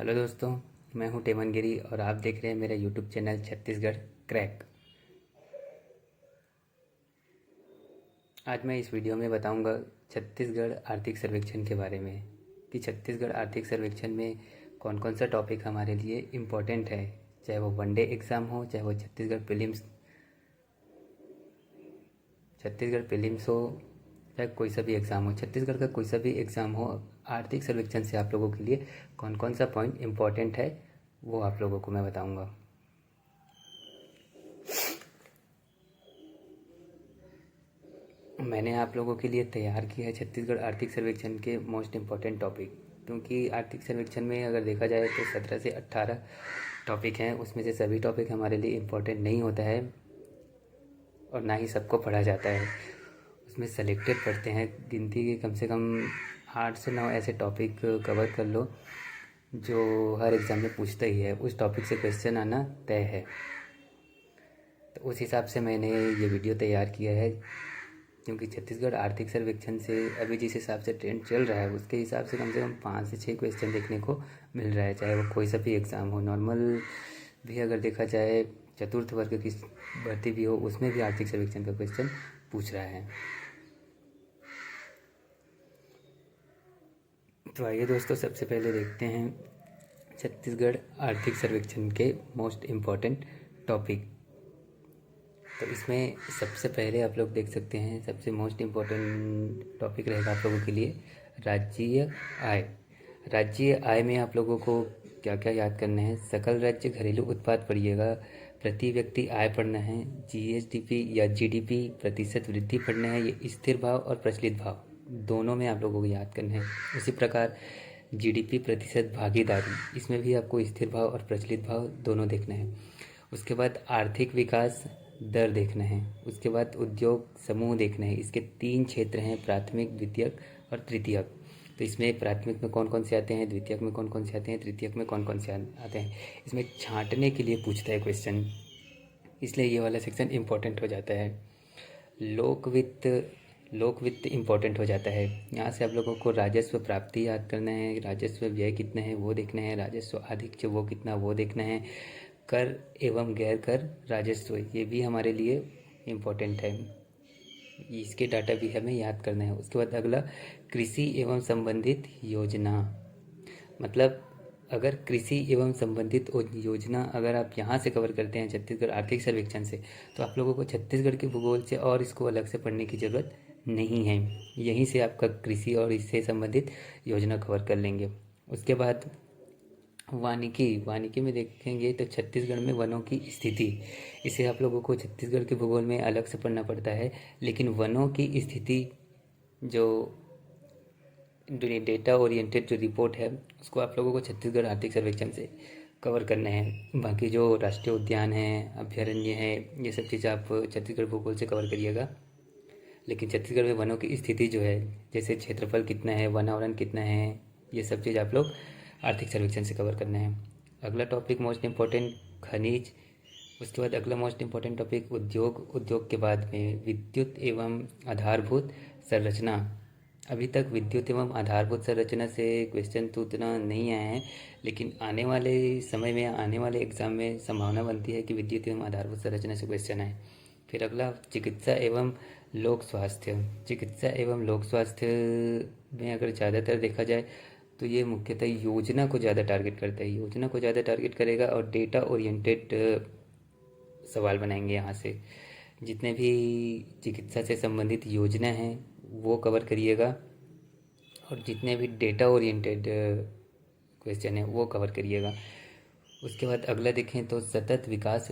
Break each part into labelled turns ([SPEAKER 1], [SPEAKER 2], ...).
[SPEAKER 1] Hello दोस्तों, मैं हूं टेमन गिरी और आप देख रहे हैं मेरा यूट्यूब चैनल छत्तीसगढ़ क्रैक। आज मैं इस वीडियो में बताऊंगा छत्तीसगढ़ आर्थिक सर्वेक्षण के बारे में कि छत्तीसगढ़ आर्थिक सर्वेक्षण में कौन कौन सा टॉपिक हमारे लिए इम्पोर्टेंट है, चाहे वो वनडे एग्ज़ाम हो, चाहे वो छत्तीसगढ़ प्रीलिम्स हो, चाहे कोई सा भी एग्ज़ाम हो, छत्तीसगढ़ का कोई सा भी एग्ज़ाम हो। आर्थिक सर्वेक्षण से आप लोगों के लिए कौन कौन सा पॉइंट इम्पोर्टेंट है वो आप लोगों को मैं बताऊंगा। मैंने आप लोगों के लिए तैयार किया है छत्तीसगढ़ आर्थिक सर्वेक्षण के मोस्ट इम्पॉर्टेंट टॉपिक, क्योंकि आर्थिक सर्वेक्षण में अगर देखा जाए तो 17 से 18 टॉपिक हैं। उसमें से सभी टॉपिक हमारे लिए इम्पोर्टेंट नहीं होता है और ना ही सबको पढ़ा जाता है। उसमें सेलेक्टेड पढ़ते हैं, गिनती के कम से कम 8 से 9 ऐसे टॉपिक कवर कर लो जो हर एग्ज़ाम में पूछता ही है। उस टॉपिक से क्वेश्चन आना तय है। तो उस हिसाब से मैंने ये वीडियो तैयार किया है, क्योंकि छत्तीसगढ़ आर्थिक सर्वेक्षण से अभी जिस हिसाब से ट्रेंड चल रहा है उसके हिसाब से कम 5 से 6 क्वेश्चन देखने को मिल रहा है, चाहे वो कोई सा भी एग्ज़ाम हो। नॉर्मल भी अगर देखा जाए, चतुर्थ वर्ग की भर्ती भी हो, उसमें भी आर्थिक सर्वेक्षण का क्वेश्चन पूछ रहा है। तो आइए दोस्तों, सबसे पहले देखते हैं छत्तीसगढ़ आर्थिक सर्वेक्षण के मोस्ट इम्पॉर्टेंट टॉपिक। तो इसमें सबसे पहले आप लोग देख सकते हैं, सबसे मोस्ट इम्पॉर्टेंट टॉपिक रहेगा आप लोगों के लिए राज्यीय आय। राज्यीय आय में आप लोगों को क्या क्या याद करना है? सकल राज्य घरेलू उत्पाद पढ़िएगा, प्रति व्यक्ति आय पढ़ना है, जीएसडीपी या जीडीपी प्रतिशत वृद्धि पढ़ना है। ये स्थिर भाव और प्रचलित भाव दोनों में आप लोगों को याद करना है। उसी प्रकार जीडीपी प्रतिशत भागीदारी, इसमें भी आपको स्थिर भाव और प्रचलित भाव दोनों देखना है। उसके बाद आर्थिक विकास दर देखना है। उसके बाद उद्योग समूह देखना है। इसके 3 क्षेत्र हैं, प्राथमिक, द्वितीयक और तृतीयक। तो इसमें प्राथमिक में कौन कौन से आते हैं, द्वितीयक में कौन कौन से आते हैं, तृतीयक में कौन कौन से आते हैं, इसमें छांटने के लिए पूछता है क्वेश्चन, इसलिए ये वाला सेक्शन इम्पोर्टेंट हो जाता है। लोक वित्त इम्पोर्टेंट हो जाता है। यहाँ से आप लोगों को राजस्व प्राप्ति याद करना है, राजस्व व्यय कितना है वो देखना है, राजस्व आधिक्य वो कितना वो देखना है, कर एवं गैर कर राजस्व ये भी हमारे लिए इम्पोर्टेंट है, इसके डाटा भी हमें याद करना है। उसके बाद अगला कृषि एवं संबंधित योजना, मतलब अगर कृषि एवं संबंधित योजना अगर आप यहाँ से कवर करते हैं छत्तीसगढ़ आर्थिक सर्वेक्षण से, तो आप लोगों को छत्तीसगढ़ के भूगोल से और इसको अलग से पढ़ने की ज़रूरत नहीं है। यहीं से आपका कृषि और इससे संबंधित योजना कवर कर लेंगे। उसके बाद वानिकी में देखेंगे तो छत्तीसगढ़ में वनों की स्थिति, इसे आप लोगों को छत्तीसगढ़ के भूगोल में अलग से पढ़ना पड़ता है, लेकिन वनों की स्थिति जो डेटा ओरिएंटेड जो रिपोर्ट है उसको आप लोगों को छत्तीसगढ़ आर्थिक सर्वेक्षण से कवर करना है। बाकी जो राष्ट्रीय उद्यान है, अभ्यारण्य है, ये सब चीज़ आप छत्तीसगढ़ भूगोल से कवर करिएगा। लेकिन छत्तीसगढ़ में वनों की स्थिति जो है, जैसे क्षेत्रफल कितना है, वनावरण कितना है, ये सब चीज़ आप लोग आर्थिक सर्वेक्षण से कवर करना है। अगला टॉपिक मोस्ट इम्पोर्टेंट खनिज। उसके बाद अगला मोस्ट इम्पोर्टेंट टॉपिक उद्योग के बाद में विद्युत एवं आधारभूत संरचना। अभी तक विद्युत एवं आधारभूत संरचना से क्वेश्चन तो उतना नहीं आया है, लेकिन आने वाले समय में आने वाले एग्ज़ाम में संभावना बनती है कि विद्युत एवं आधारभूत संरचना से क्वेश्चन आए। फिर अगला चिकित्सा एवं लोक स्वास्थ्य में अगर ज़्यादातर देखा जाए तो ये मुख्यतः योजना को ज़्यादा टारगेट करता है, योजना को ज़्यादा टारगेट करेगा और डेटा ओरिएंटेड सवाल बनाएंगे। यहाँ से जितने भी चिकित्सा से संबंधित योजना हैं वो कवर करिएगा और जितने भी डेटा ओरिएंटेड क्वेश्चन है वो कवर करिएगा। उसके बाद अगला देखें तो सतत विकास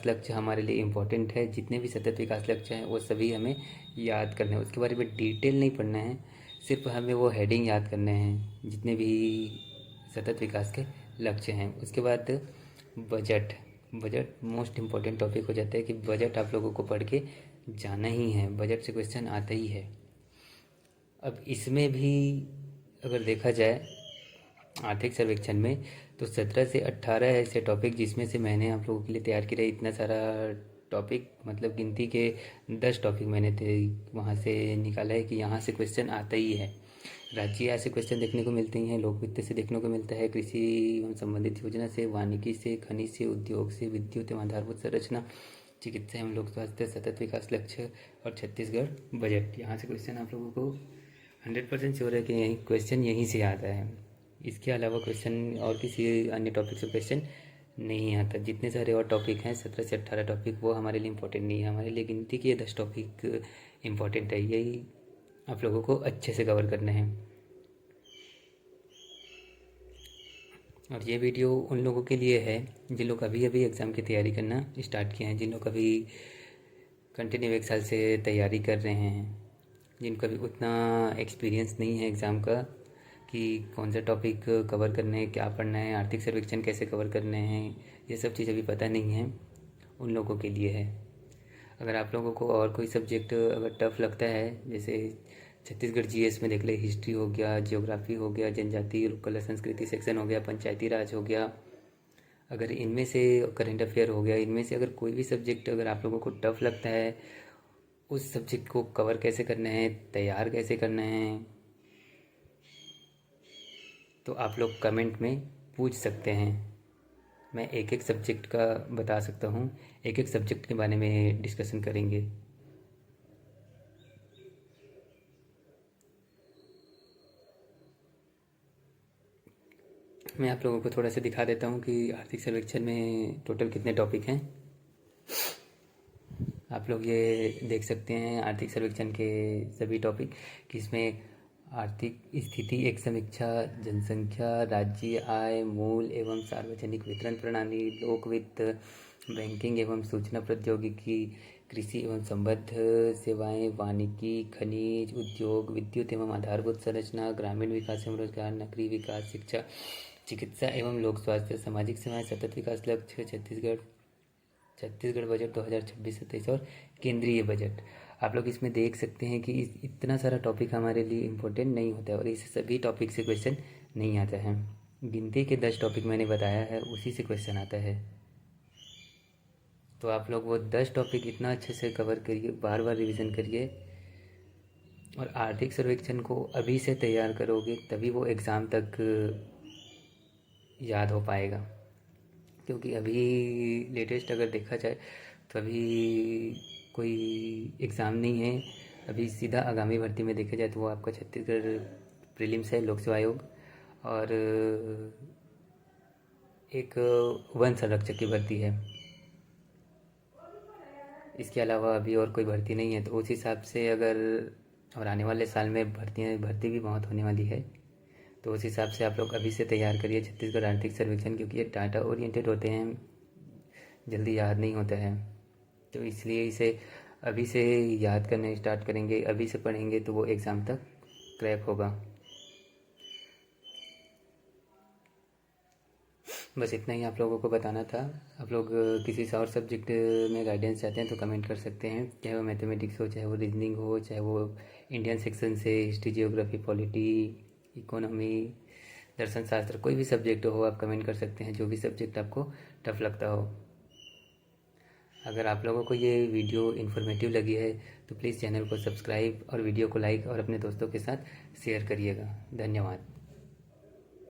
[SPEAKER 1] लक्ष्य हमारे लिए इम्पोर्टेंट है। जितने भी सतत विकास लक्ष्य हैं वो सभी हमें याद करने हैं। उसके बारे में डिटेल नहीं पढ़ना है, सिर्फ हमें वो हेडिंग याद करने हैं जितने भी सतत विकास के लक्ष्य हैं। उसके बाद बजट मोस्ट इम्पोर्टेंट टॉपिक हो जाता है कि बजट आप लोगों को पढ़ के जाना ही है, बजट से क्वेश्चन आता ही है। अब इसमें भी अगर देखा जाए आर्थिक सर्वेक्षण में तो 17 से 18 ऐसे टॉपिक, जिसमें से मैंने आप लोगों के लिए तैयार किया इतना सारा टॉपिक, मतलब गिनती के 10 टॉपिक मैंने वहाँ से निकाला है कि यहाँ से क्वेश्चन आता ही है। राज्य आय से क्वेश्चन देखने को मिलते ही हैं, लोक वित्त से देखने को मिलता है, कृषि एवं संबंधित योजना से, वानिकी से, खनिज से, उद्योग से, विद्युत एवं आधारभूत संरचना, चिकित्सा एवं लोक स्वास्थ्य, सतत विकास लक्ष्य और छत्तीसगढ़ बजट। यहाँ से क्वेश्चन आप लोगों को 100% श्योर है कि यही क्वेश्चन यहीं से आता है। इसके अलावा क्वेश्चन और किसी अन्य टॉपिक से क्वेश्चन नहीं आता। जितने सारे और टॉपिक हैं 17 से 18 टॉपिक, वो हमारे लिए इम्पोर्टेंट नहीं है। हमारे लिए गिनती के 10 टॉपिक इम्पोर्टेंट है, यही आप लोगों को अच्छे से कवर करने हैं। और ये वीडियो उन लोगों के लिए है जिन लोग अभी अभी एग्ज़ाम की तैयारी करना स्टार्ट किए हैं, जिन लोग अभी कंटिन्यू 1 साल से तैयारी कर रहे हैं, जिनको अभी उतना एक्सपीरियंस नहीं है एग्ज़ाम का कि कौन सा टॉपिक कवर करना है, क्या पढ़ना है, आर्थिक सर्वेक्षण कैसे कवर करने हैं, ये सब चीज़ अभी पता नहीं है, उन लोगों के लिए है। अगर आप लोगों को और कोई सब्जेक्ट अगर टफ़ लगता है, जैसे छत्तीसगढ़ जीएस में देख ले, हिस्ट्री हो गया, जियोग्राफी हो गया, जनजाति कला संस्कृति सेक्शन हो गया, पंचायती राज हो गया, अगर इनमें से करंट अफेयर हो गया, इनमें से अगर कोई भी सब्जेक्ट अगर आप लोगों को टफ़ लगता है, उस सब्जेक्ट को कवर कैसे करना है, तैयार कैसे करना है, तो आप लोग कमेंट में पूछ सकते हैं। मैं एक एक सब्जेक्ट का बता सकता हूँ, एक एक सब्जेक्ट के बारे में डिस्कशन करेंगे। मैं आप लोगों को थोड़ा सा दिखा देता हूँ कि आर्थिक सर्वेक्षण में टोटल कितने टॉपिक हैं। आप लोग ये देख सकते हैं आर्थिक सर्वेक्षण के सभी टॉपिक कि इसमें आर्थिक स्थिति एक समीक्षा, जनसंख्या, राज्य आय, मूल एवं सार्वजनिक वितरण प्रणाली, लोक वित्त, बैंकिंग एवं सूचना प्रौद्योगिकी, कृषि एवं संबद्ध सेवाएं, वानिकी, खनिज, उद्योग, विद्युत एवं आधारभूत संरचना, ग्रामीण विकास एवं रोजगार, नगरीय विकास, शिक्षा, चिकित्सा एवं लोक स्वास्थ्य, सामाजिक सेवाएं, सतत विकास लक्ष्य, छत्तीसगढ़ बजट 2026-27 और केंद्रीय बजट। आप लोग इसमें देख सकते हैं कि इतना सारा टॉपिक हमारे लिए इम्पोर्टेंट नहीं होता है और इस सभी टॉपिक से क्वेश्चन नहीं आता है। गिनती के 10 टॉपिक मैंने बताया है, उसी से क्वेश्चन आता है। तो आप लोग वो 10 टॉपिक इतना अच्छे से कवर करिए, बार बार रिवीजन करिए और आर्थिक सर्वेक्षण को अभी से तैयार करोगे तभी वो एग्ज़ाम तक याद हो पाएगा। क्योंकि अभी लेटेस्ट अगर देखा जाए तो अभी कोई एग्ज़ाम नहीं है, अभी सीधा आगामी भर्ती में देखा जाए तो वो आपका छत्तीसगढ़ प्रीलिम्स है, लोक सेवा आयोग, और एक वन संरक्षक की भर्ती है। इसके अलावा अभी और कोई भर्ती नहीं है। तो उस हिसाब से अगर, और आने वाले साल में भर्ती भी बहुत होने वाली है, तो उस हिसाब से आप लोग अभी से तैयार करिए छत्तीसगढ़ आर्थिक सर्वेक्षण, क्योंकि ये डाटा ओरिएंटेड होते हैं, जल्दी याद नहीं होता है। तो इसलिए इसे अभी से याद करने स्टार्ट करेंगे, अभी से पढ़ेंगे तो वो एग्ज़ाम तक क्रैक होगा। बस इतना ही आप लोगों को बताना था। आप लोग किसी और सब्जेक्ट में गाइडेंस चाहते हैं तो कमेंट कर सकते हैं, चाहे वो मैथमेटिक्स हो, चाहे वो रीजनिंग हो, चाहे वो इंडियन सेक्शन से हिस्ट्री, जियोग्राफी, पॉलिटी, इकोनॉमी, दर्शन शास्त्र, कोई भी सब्जेक्ट हो आप कमेंट कर सकते हैं, जो भी सब्जेक्ट आपको टफ लगता हो। अगर आप लोगों को ये वीडियो इन्फॉर्मेटिव लगी है तो प्लीज़ चैनल को सब्सक्राइब और वीडियो को लाइक और अपने दोस्तों के साथ शेयर करिएगा। धन्यवाद।